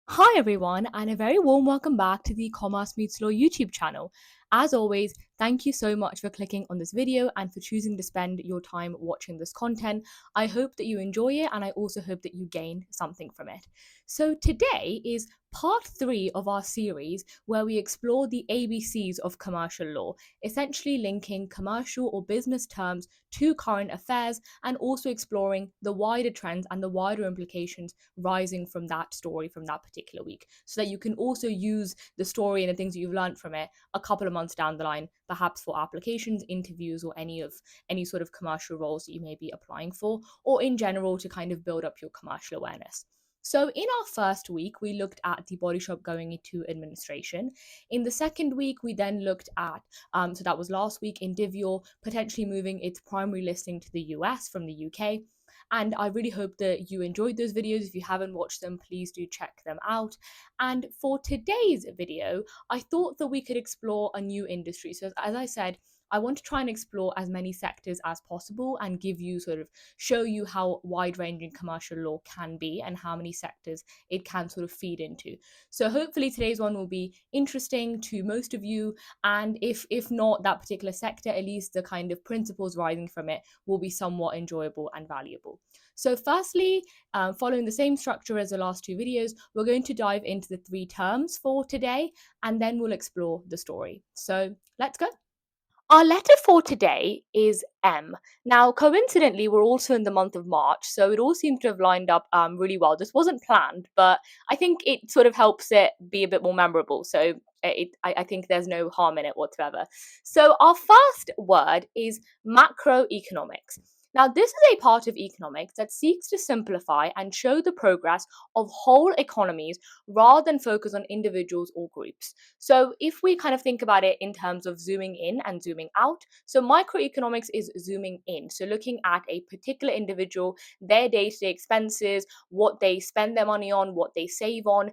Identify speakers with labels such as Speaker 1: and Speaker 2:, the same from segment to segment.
Speaker 1: Hi everyone, and a very warm welcome back to the Commerce Meets Law YouTube channel. As always, thank you so much for clicking on this video and for choosing to spend your time watching this content. I hope that you enjoy it, and I also hope that you gain something from it. So today is part 3 of our series where we explore the ABCs of commercial law, essentially linking commercial or business terms to current affairs and also exploring the wider trends and the wider implications rising from that story from that particular week, so that you can also use the story and the things that you've learned from it a couple of months down the line, perhaps for applications, interviews, or any sort of commercial roles that you may be applying for, or in general to kind of build up your commercial awareness. So, in our first week, we looked at the body shop going into administration. In the second week, we then looked at, so that was last week, Indivior potentially moving its primary listing to the US from the UK. And I really hope that you enjoyed those videos. If you haven't watched them, please do check them out. And for today's video, I thought that we could explore a new industry. So, as I said, I want to try and explore as many sectors as possible and show you how wide ranging commercial law can be and how many sectors it can sort of feed into. So hopefully today's one will be interesting to most of you, and if not that particular sector, at least the kind of principles rising from it will be somewhat enjoyable and valuable. So firstly, following the same structure as the last two videos, we're going to dive into the 3 terms for today, and then we'll explore the story. So let's go. Our letter for today is M. Now, coincidentally, we're also in the month of March, so it all seems to have lined up really well. This wasn't planned, but I think it sort of helps it be a bit more memorable. So I think there's no harm in it whatsoever. So our first word is macroeconomics. Now, this is a part of economics that seeks to simplify and show the progress of whole economies rather than focus on individuals or groups. So if we kind of think about it in terms of zooming in and zooming out, so microeconomics is zooming in. So looking at a particular individual, their day-to-day expenses, what they spend their money on, what they save on,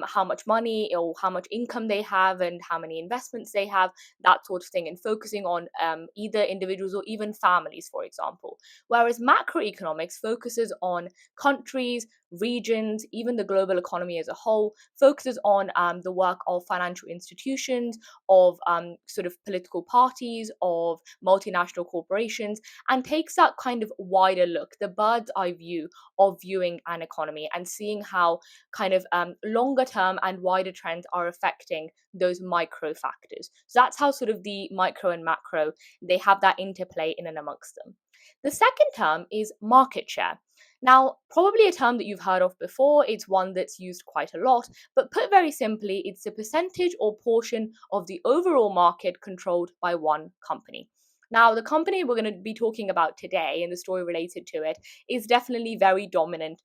Speaker 1: how much money or how much income they have and how many investments they have, that sort of thing, and focusing on either individuals or even families, for example. Whereas macroeconomics focuses on countries, regions, even the global economy as a whole, focuses on the work of financial institutions, of sort of political parties, of multinational corporations, and takes that kind of wider look, the bird's eye view of viewing an economy and seeing how kind of longer term and wider trends are affecting those micro factors. So that's how sort of the micro and macro, they have that interplay in and amongst them. The second term is market share. Now, probably a term that you've heard of before, it's one that's used quite a lot, but put very simply, it's the percentage or portion of the overall market controlled by one company. Now, the company we're going to be talking about today and the story related to it is definitely very dominant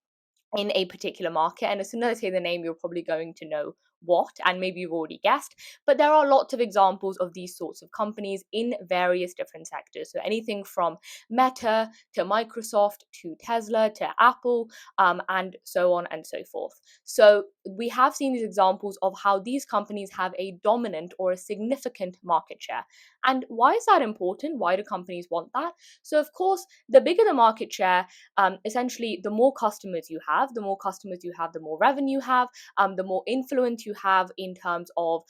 Speaker 1: in a particular market. And as soon as I say the name, you're probably going to know what, and maybe you've already guessed. But there are lots of examples of these sorts of companies in various different sectors. So anything from Meta to Microsoft to Tesla to Apple, and so on and so forth. So we have seen these examples of how these companies have a dominant or a significant market share. And why is that important? Why do companies want that? So, of course, the bigger the market share, essentially, the more customers you have, the more customers you have, the more revenue you have, the more influence you have in terms of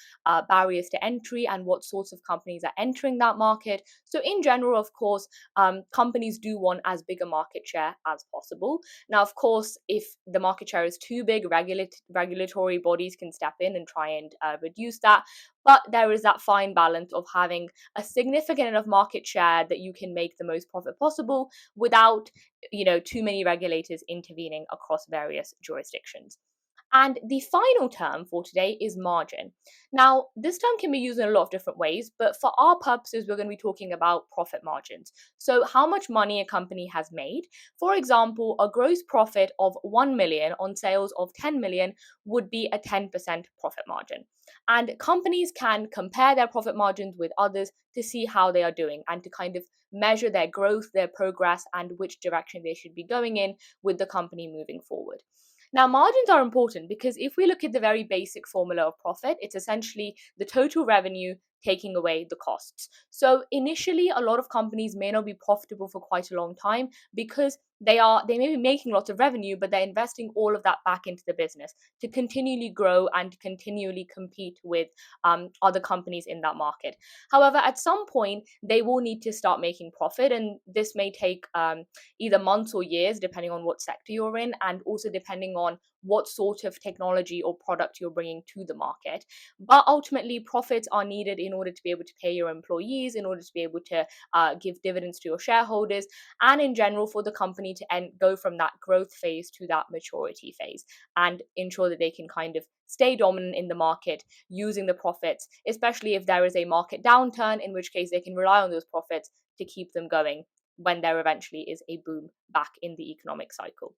Speaker 1: barriers to entry and what sorts of companies are entering that market. So, in general, of course, companies do want as big a market share as possible. Now, of course, if the market share is too big, regulatory bodies can step in and try and reduce that. But there is that fine balance of having a significant enough market share that you can make the most profit possible without, too many regulators intervening across various jurisdictions. And the final term for today is margin. Now, this term can be used in a lot of different ways, but for our purposes, we're going to be talking about profit margins. So, how much money a company has made. For example, a gross profit of 1 million on sales of 10 million would be a 10% profit margin. And companies can compare their profit margins with others to see how they are doing and to kind of measure their growth, their progress, and which direction they should be going in with the company moving forward. Now, margins are important because if we look at the very basic formula of profit, it's essentially the total revenue taking away the costs. So initially, a lot of companies may not be profitable for quite a long time because they may be making lots of revenue, but they're investing all of that back into the business to continually grow and continually compete with other companies in that market. However, at some point, they will need to start making profit, and this may take either months or years, depending on what sector you're in, and also depending on what sort of technology or product you're bringing to the market. But ultimately, profits are needed in order to be able to pay your employees, in order to be able to give dividends to your shareholders, and in general for the company to go from that growth phase to that maturity phase and ensure that they can kind of stay dominant in the market using the profits, especially if there is a market downturn, in which case they can rely on those profits to keep them going when there eventually is a boom back in the economic cycle.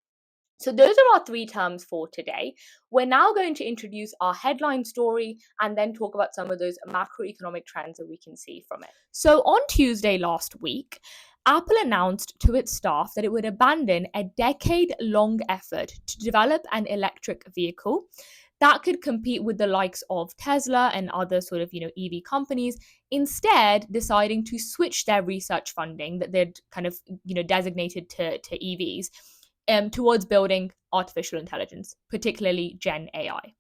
Speaker 1: So those are our three terms for today. We're now going to introduce our headline story and then talk about some of those macroeconomic trends that we can see from it. So on Tuesday last week, Apple announced to its staff that it would abandon a decade-long effort to develop an electric vehicle that could compete with the likes of Tesla and other sort of, EV companies, instead deciding to switch their research funding that they'd kind of, designated to EVs towards building artificial intelligence, particularly Gen AI.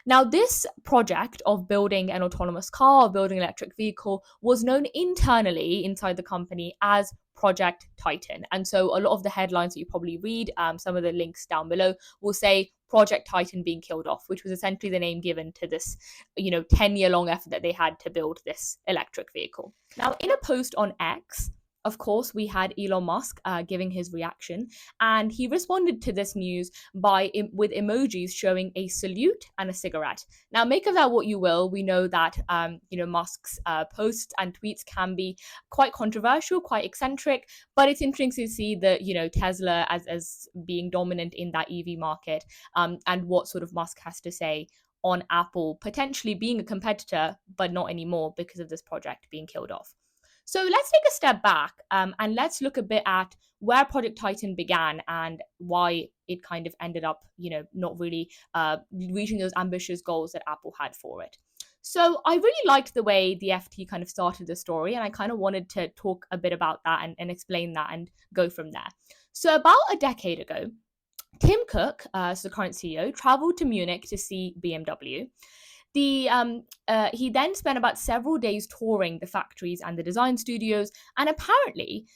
Speaker 1: Now, this project of building an autonomous car, or building an electric vehicle, was known internally inside the company as Project Titan. And so a lot of the headlines that you probably read, some of the links down below, will say Project Titan being killed off, which was essentially the name given to this, 10-year-long effort that they had to build this electric vehicle. Now, in a post on X, of course, we had Elon Musk giving his reaction, and he responded to this news with emojis showing a salute and a cigarette. Now, make of that what you will. We know that Musk's posts and tweets can be quite controversial, quite eccentric, but it's interesting to see that Tesla as being dominant in that EV market, and what sort of Musk has to say on Apple potentially being a competitor, but not anymore because of this project being killed off. So let's take a step back and let's look a bit at where Project Titan began and why it kind of ended up, not really reaching those ambitious goals that Apple had for it. So I really liked the way the FT kind of started the story, and I kind of wanted to talk a bit about that and explain that and go from there. So about a decade ago, Tim Cook, so the current CEO, traveled to Munich to see BMW. He then spent about several days touring the factories and the design studios, and apparently,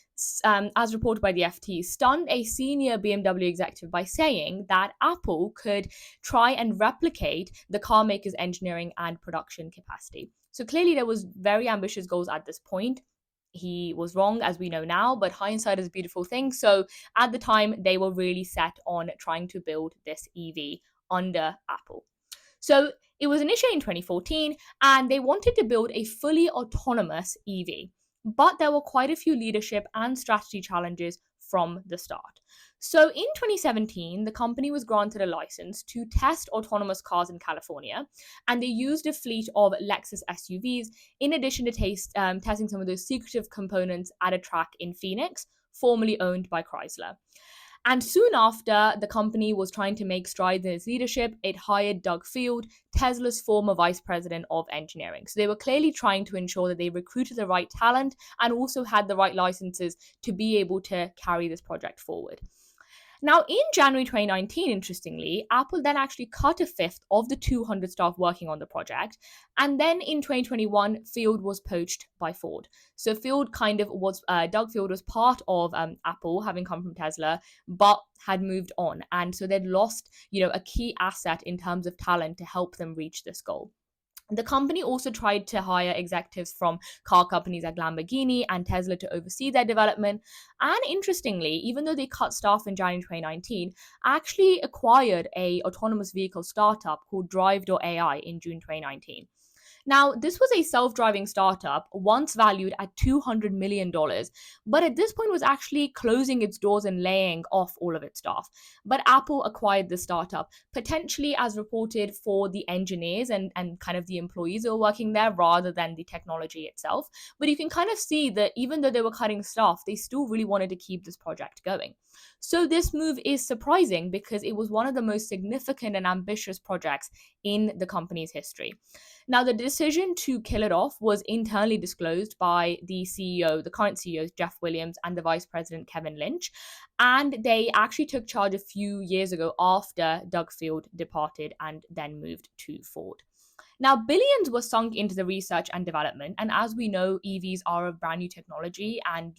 Speaker 1: as reported by the FT, stunned a senior BMW executive by saying that Apple could try and replicate the car maker's engineering and production capacity. So clearly there was very ambitious goals at this point. He was wrong, as we know now, but hindsight is a beautiful thing. So at the time, they were really set on trying to build this EV under Apple. So it was initiated in 2014, and they wanted to build a fully autonomous EV. But there were quite a few leadership and strategy challenges from the start. So in 2017, the company was granted a license to test autonomous cars in California, and they used a fleet of Lexus SUVs in addition to testing some of those secretive components at a track in Phoenix, formerly owned by Chrysler. And soon after, the company was trying to make strides in its leadership. It hired Doug Field, Tesla's former vice president of engineering. So they were clearly trying to ensure that they recruited the right talent and also had the right licenses to be able to carry this project forward. Now, in January 2019, interestingly, Apple then actually cut a fifth of the 200 staff working on the project. And then in 2021, Field was poached by Ford. So Field Doug Field was part of Apple, having come from Tesla, but had moved on. And so they'd lost, a key asset in terms of talent to help them reach this goal. The company also tried to hire executives from car companies like Lamborghini and Tesla to oversee their development. And interestingly, even though they cut staff in January 2019, actually acquired a autonomous vehicle startup called Drive.ai in June 2019. Now, this was a self-driving startup once valued at $200 million, but at this point was actually closing its doors and laying off all of its staff. But Apple acquired the startup, potentially as reported for the engineers and kind of the employees who were working there rather than the technology itself. But you can kind of see that even though they were cutting staff, they still really wanted to keep this project going. So this move is surprising because it was one of the most significant and ambitious projects in the company's history. Now, the decision to kill it off was internally disclosed by the CEO, the current CEO, Jeff Williams, and the Vice President, Kevin Lynch. And they actually took charge a few years ago after Doug Field departed and then moved to Ford. Now, billions were sunk into the research and development, and as we know, EVs are a brand new technology, and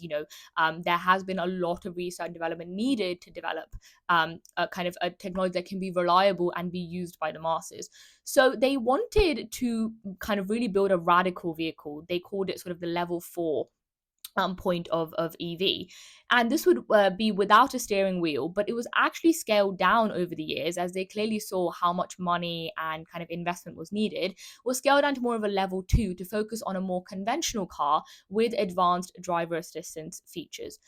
Speaker 1: there has been a lot of research and development needed to develop a kind of a technology that can be reliable and be used by the masses. So they wanted to kind of really build a radical vehicle. They called it sort of the level 4 point of EV. And this would be without a steering wheel, but it was actually scaled down over the years as they clearly saw how much money and kind of investment was needed, was scaled down to more of a level 2 to focus on a more conventional car with advanced driver assistance features.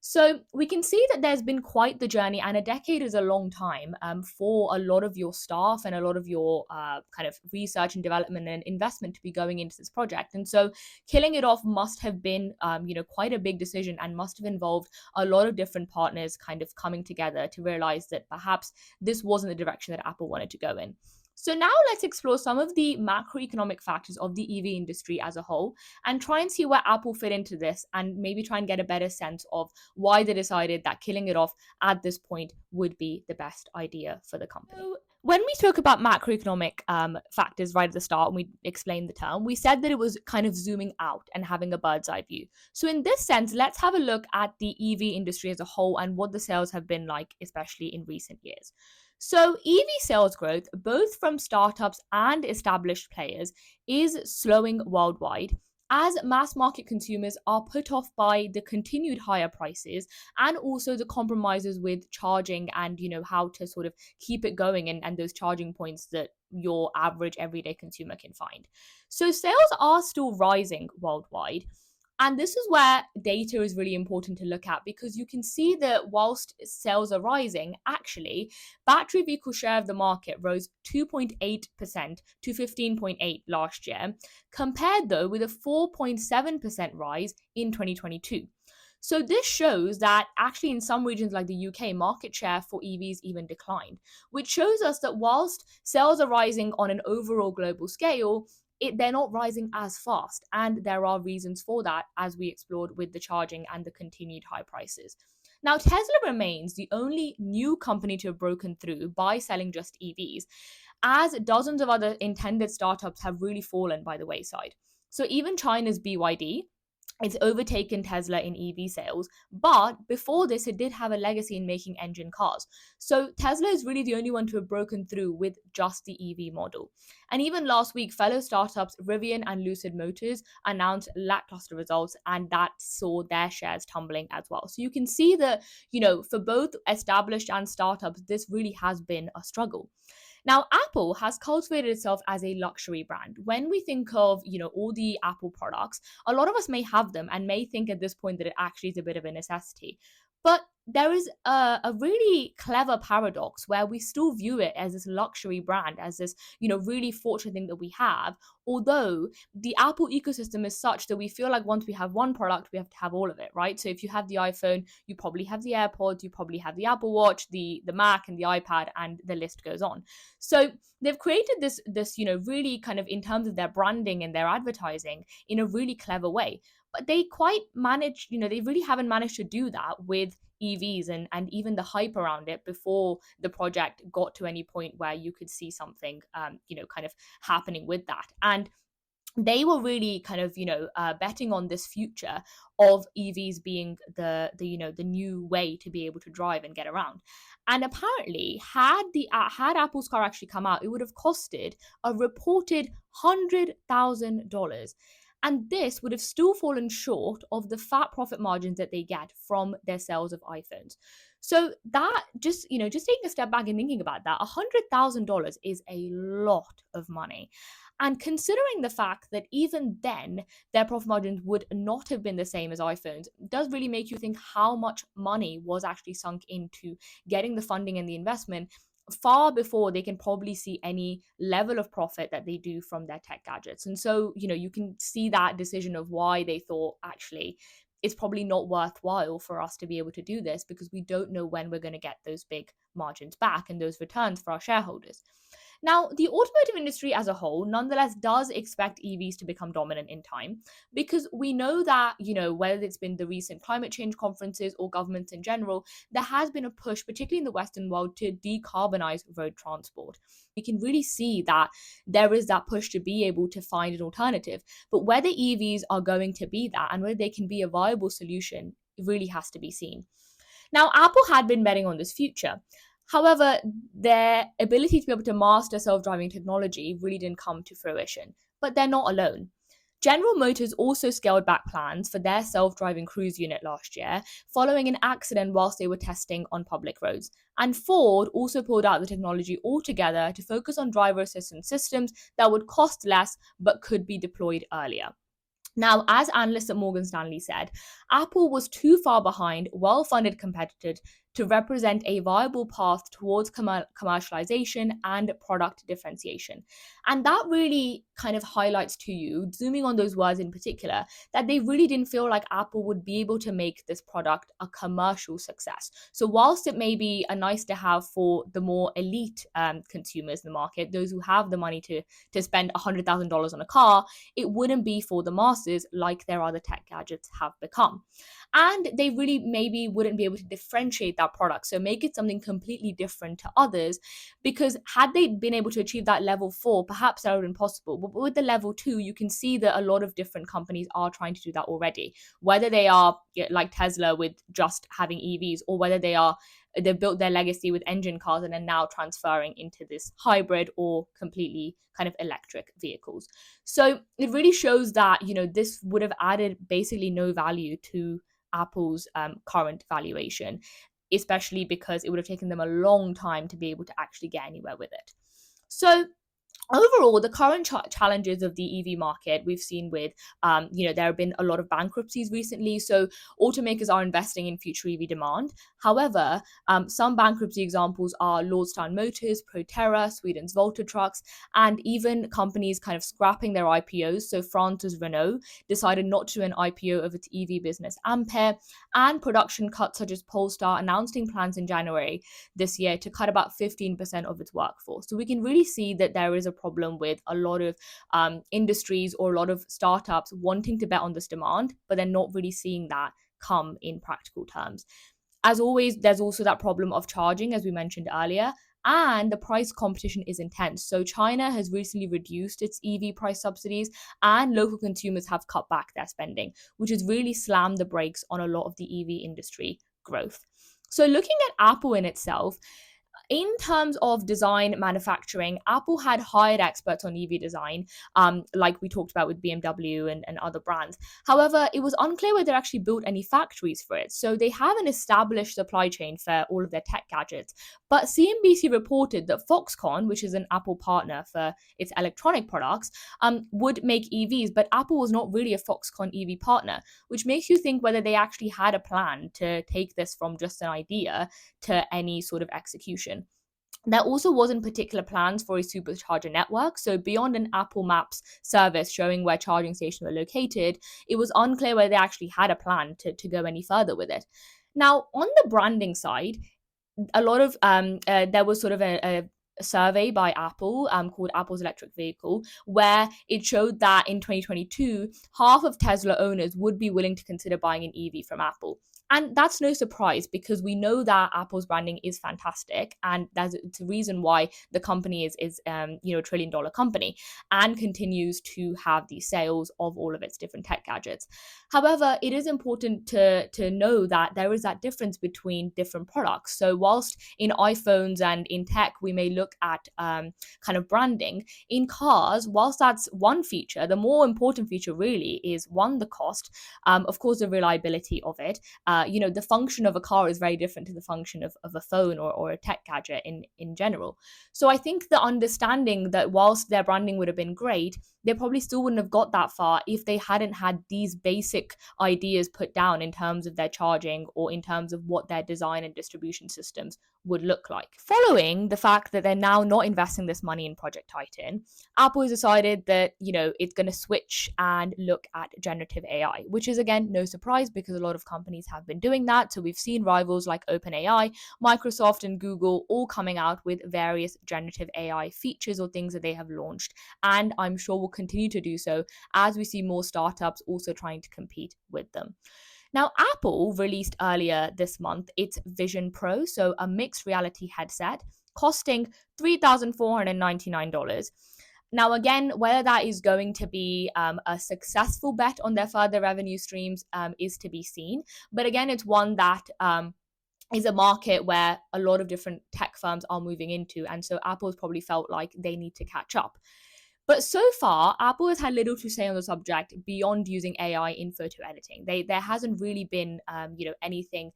Speaker 1: So we can see that there's been quite the journey, and a decade is a long time for a lot of your staff and a lot of your kind of research and development and investment to be going into this project. And so killing it off must have been, quite a big decision, and must have involved a lot of different partners kind of coming together to realize that perhaps this wasn't the direction that Apple wanted to go in. So now let's explore some of the macroeconomic factors of the EV industry as a whole and try and see where Apple fit into this, and maybe try and get a better sense of why they decided that killing it off at this point would be the best idea for the company. So when we talk about macroeconomic factors right at the start, and we explained the term, we said that it was kind of zooming out and having a bird's eye view. So in this sense, let's have a look at the EV industry as a whole and what the sales have been like, especially in recent years. So EV sales growth, both from startups and established players, is slowing worldwide as mass market consumers are put off by the continued higher prices and also the compromises with charging and how to sort of keep it going, and those charging points that your average everyday consumer can find. So sales are still rising worldwide. And this is where data is really important to look at, because you can see that whilst sales are rising, actually, battery vehicle share of the market rose 2.8% to 15.8 last year, compared though with a 4.7% rise in 2022. So this shows that actually in some regions like the UK, market share for EVs even declined, which shows us that whilst sales are rising on an overall global scale, they're not rising as fast. And there are reasons for that, as we explored with the charging and the continued high prices. Now, Tesla remains the only new company to have broken through by selling just EVs, as dozens of other intended startups have really fallen by the wayside. So even China's BYD, it's overtaken Tesla in EV sales, but before this, it did have a legacy in making engine cars. So Tesla is really the only one to have broken through with just the EV model. And even last week, fellow startups Rivian and Lucid Motors announced lackluster results, and that saw their shares tumbling as well. So you can see that, for both established and startups, this really has been a struggle. Now, Apple has cultivated itself as a luxury brand. When we think of, all the Apple products, a lot of us may have them and may think at this point that it actually is a bit of a necessity. But there is a really clever paradox where we still view it as this luxury brand, as this, really fortunate thing that we have, although the Apple ecosystem is such that we feel like once we have one product, we have to have all of it, right? So if you have the iPhone, you probably have the AirPods, you probably have the Apple Watch, the Mac, and the iPad, and the list goes on. So they've created this, really kind of, in terms of their branding and their advertising, in a really clever way. But they quite managed, they really haven't managed to do that with EVs and even the hype around it before the project got to any point where you could see something, kind of happening with that. And they were really kind of, betting on this future of EVs being the new way to be able to drive and get around. And apparently, had Apple's car actually come out, it would have costed a reported $100,000. And this would have still fallen short of the fat profit margins that they get from their sales of iPhones. So that just taking a step back and thinking about that, $100,000 is a lot of money. And considering the fact that even then their profit margins would not have been the same as iPhones, does really make you think how much money was actually sunk into getting the funding and the investment far before they can probably see any level of profit that they do from their tech gadgets. And so, you can see that decision of why they thought, actually, it's probably not worthwhile for us to be able to do this, because we don't know when we're going to get those big margins back and those returns for our shareholders. Now, the automotive industry as a whole, nonetheless, does expect EVs to become dominant in time because we know that, whether it's been the recent climate change conferences or governments in general, there has been a push, particularly in the Western world, to decarbonize road transport. We can really see that there is that push to be able to find an alternative. But whether EVs are going to be that and whether they can be a viable solution really has to be seen. Now, Apple had been betting on this future. However, their ability to be able to master self driving technology really didn't come to fruition. But they're not alone. General Motors also scaled back plans for their self driving cruise unit last year, following an accident whilst they were testing on public roads. And Ford also pulled out the technology altogether to focus on driver assistance systems that would cost less but could be deployed earlier. Now, as analysts at Morgan Stanley said, Apple was too far behind well funded competitors to represent a viable path towards commercialization and product differentiation. And that really kind of highlights to you, zooming on those words in particular, that they really didn't feel like Apple would be able to make this product a commercial success. So, whilst it may be a nice to have for the more elite consumers in the market, those who have the money to spend $100,000 on a car, it wouldn't be for the masses like their other tech gadgets have become. And they really maybe wouldn't be able to differentiate that product, so make it something completely different to others, because had they been able to achieve that level 4, perhaps that would have been possible. But with the level 2, you can see that a lot of different companies are trying to do that already, whether they are like Tesla with just having EVs, or whether they've built their legacy with engine cars and are now transferring into this hybrid or completely kind of electric vehicles. So it really shows that, this would have added basically no value to Apple's current valuation, especially because it would have taken them a long time to be able to actually get anywhere with it. So overall, the current challenges of the EV market we've seen with, there have been a lot of bankruptcies recently. So automakers are investing in future EV demand. However, some bankruptcy examples are Lordstown Motors, Proterra, Sweden's Volta Trucks, and even companies kind of scrapping their IPOs. So France's Renault decided not to do an IPO of its EV business Ampere, and production cuts such as Polestar announcing plans in January this year to cut about 15% of its workforce. So we can really see that there is a problem with a lot of industries or a lot of startups wanting to bet on this demand, but they're not really seeing that come in practical terms. As always, there's also that problem of charging, as we mentioned earlier, and the price competition is intense. So China has recently reduced its EV price subsidies, and local consumers have cut back their spending, which has really slammed the brakes on a lot of the EV industry growth. So looking at Apple in itself, in terms of design manufacturing, Apple had hired experts on EV design, like we talked about with BMW and other brands. However, it was unclear whether they actually built any factories for it. So they have an established supply chain for all of their tech gadgets. But CNBC reported that Foxconn, which is an Apple partner for its electronic products, would make EVs, but Apple was not really a Foxconn EV partner, which makes you think whether they actually had a plan to take this from just an idea to any sort of execution. There also wasn't particular plans for a supercharger network, so beyond an Apple Maps service showing where charging stations were located, it was unclear whether they actually had a plan to go any further with it. Now, on the branding side, a lot of there was sort of a survey by Apple called Apple's Electric Vehicle, where it showed that in 2022, half of Tesla owners would be willing to consider buying an EV from Apple. And that's no surprise because we know that Apple's branding is fantastic, and it's a reason why the company is $1 trillion company and continues to have these sales of all of its different tech gadgets. However, it is important to know that there is that difference between different products. So whilst in iPhones and in tech we may look at kind of branding, in cars, whilst that's one feature, the more important feature really is one, the cost, of course the reliability of it. The function of a car is very different to the function of a phone or a tech gadget in general. So I think the understanding that whilst their branding would have been great, they probably still wouldn't have got that far if they hadn't had these basic ideas put down in terms of their charging or in terms of what their design and distribution systems would look like. Following the fact that they're now not investing this money in Project Titan, Apple has decided that, it's going to switch and look at generative AI, which is, again, no surprise because a lot of companies have have been doing that. So we've seen rivals like OpenAI, Microsoft, and Google all coming out with various generative AI features or things that they have launched. And I'm sure will continue to do so as we see more startups also trying to compete with them. Now, Apple released earlier this month its Vision Pro, so a mixed reality headset costing $3,499. Now, again, whether that is going to be a successful bet on their further revenue streams is to be seen. But again, it's one that is a market where a lot of different tech firms are moving into. And so Apple's probably felt like they need to catch up. But so far, Apple has had little to say on the subject beyond using AI in photo editing. There hasn't really been, anything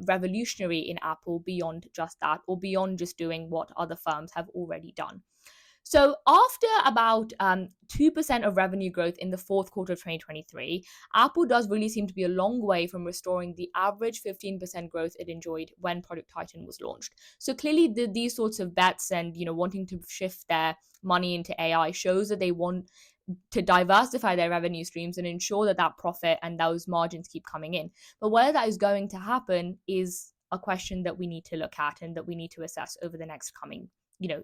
Speaker 1: revolutionary in Apple beyond just that, or beyond just doing what other firms have already done. So after about 2% of revenue growth in the fourth quarter of 2023, Apple does really seem to be a long way from restoring the average 15% growth it enjoyed when Project Titan was launched. So clearly these sorts of bets and, wanting to shift their money into AI shows that they want to diversify their revenue streams and ensure that that profit and those margins keep coming in. But whether that is going to happen is a question that we need to look at and that we need to assess over the next coming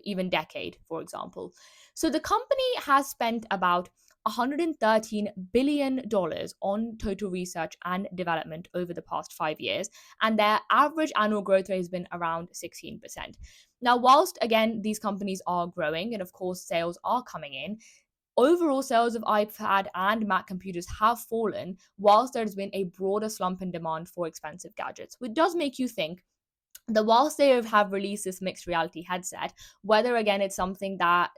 Speaker 1: even decade, for example. So the company has spent about $113 billion on total research and development over the past 5 years, and their average annual growth rate has been around 16%. Now, whilst again, these companies are growing and of course sales are coming in, overall sales of iPad and Mac computers have fallen, whilst there's been a broader slump in demand for expensive gadgets, which does make you think that whilst they have released this mixed reality headset, whether again it's something that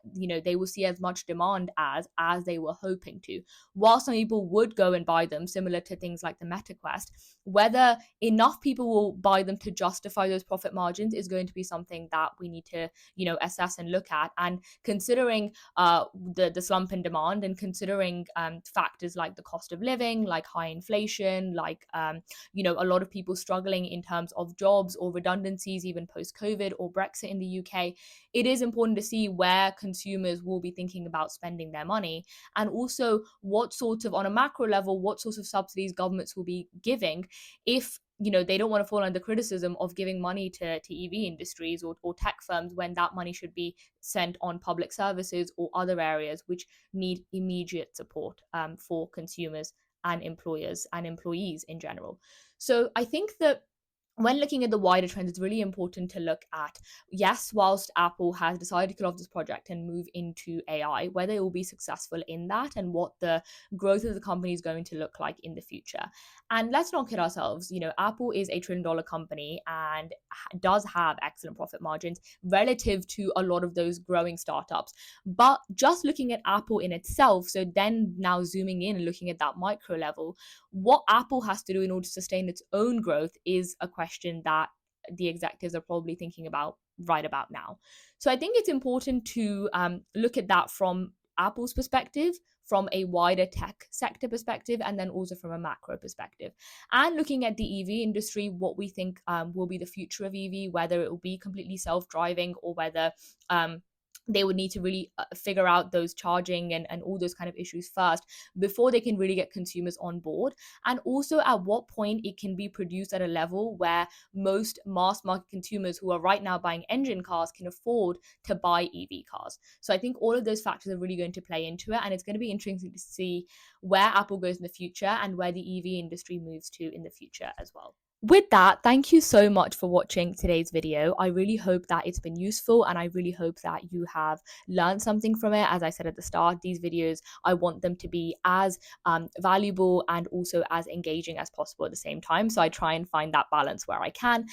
Speaker 1: they will see as much demand as they were hoping to, while some people would go and buy them, similar to things like the Meta Quest, whether enough people will buy them to justify those profit margins is going to be something that we need to assess and look at. And considering the slump in demand, and considering factors like the cost of living, like high inflation, like a lot of people struggling in terms of jobs or redundancies, even post-COVID or Brexit in the UK, it is important to see where consumers will be thinking about spending their money, and also what sort of, on a macro level, what sorts of subsidies governments will be giving if they don't want to fall under criticism of giving money to EV industries or tech firms when that money should be spent on public services or other areas which need immediate support for consumers and employers and employees in general. So I think that when looking at the wider trends, it's really important to look at, yes, whilst Apple has decided to kill off this project and move into AI, whether it will be successful in that and what the growth of the company is going to look like in the future. And let's not kid ourselves, Apple is a $1 trillion company and does have excellent profit margins relative to a lot of those growing startups. But just looking at Apple in itself, so then now zooming in and looking at that micro level, what Apple has to do in order to sustain its own growth is a question that the executives are probably thinking about right about now. So I think it's important to look at that from Apple's perspective, from a wider tech sector perspective, and then also from a macro perspective. And looking at the EV industry, what we think will be the future of EV, whether it will be completely self-driving or whether they would need to really figure out those charging and all those kind of issues first before they can really get consumers on board. And also at what point it can be produced at a level where most mass market consumers who are right now buying engine cars can afford to buy EV cars. So I think all of those factors are really going to play into it. And it's going to be interesting to see where Apple goes in the future and where the EV industry moves to in the future as well. With that, thank you so much for watching today's video. I really hope that it's been useful, and I really hope that you have learned something from it. As I said at the start, these videos, I want them to be as valuable and also as engaging as possible at the same time. So I try and find that balance where I can.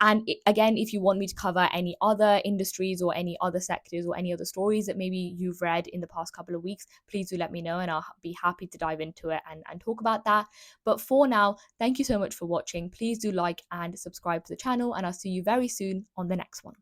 Speaker 1: And again, if you want me to cover any other industries or any other sectors or any other stories that maybe you've read in the past couple of weeks, please do let me know and I'll be happy to dive into it and talk about that. But for now, thank you so much for watching. Please do like and subscribe to the channel, and I'll see you very soon on the next one.